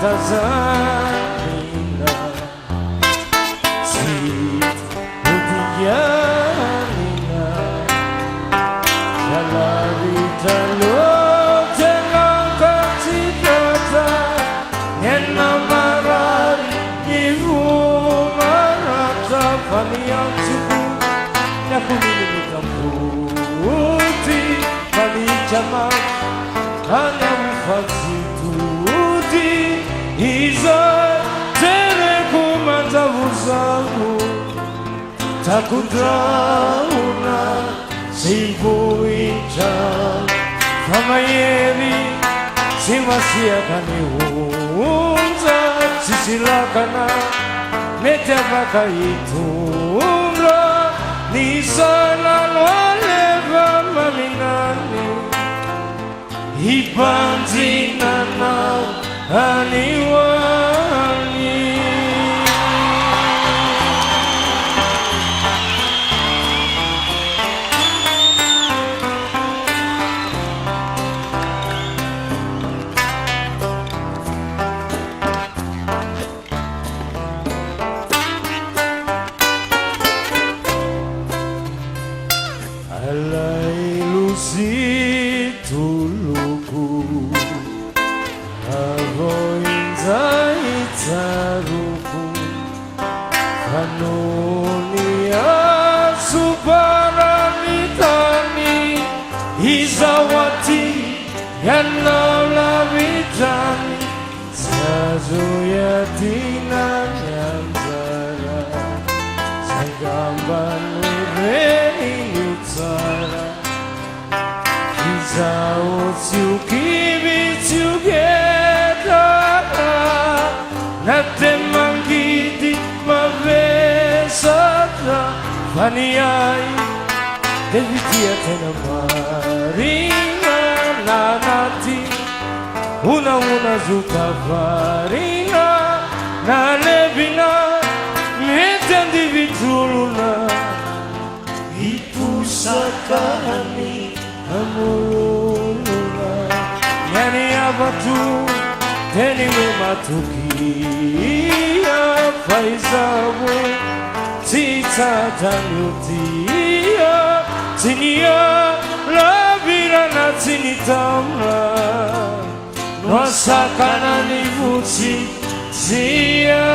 tazamina Sidianina Yalavita lote lankatikata Nena marari Ivu marata Faniyantuku Nakumini mitamputi Fanijama Ana mfazituti Iza tere kumanda vuzangu Takudrauna Simbuita Kama yeri Simasia kaniunza Sisilakana Metavaka itunga Nisana loleva maminani Ipanzina na aniwani Alai lusi tuluku Avoinza itaruku Kanoni asuparanitani Izawati Yanola vitani Sazuyatina Nyanzara Sagambanu Sara Izao Tsukibi together Natemangiti Mavesatra Faniai Devitia Tenamarina Nanati Una zuka farina Nalebina Metendi vituluna Sakani amulula Yani abatu Teni mematukia Faizawe Tita tanutia Tinia Labira na tinitamla Nwasakana nivuti Tia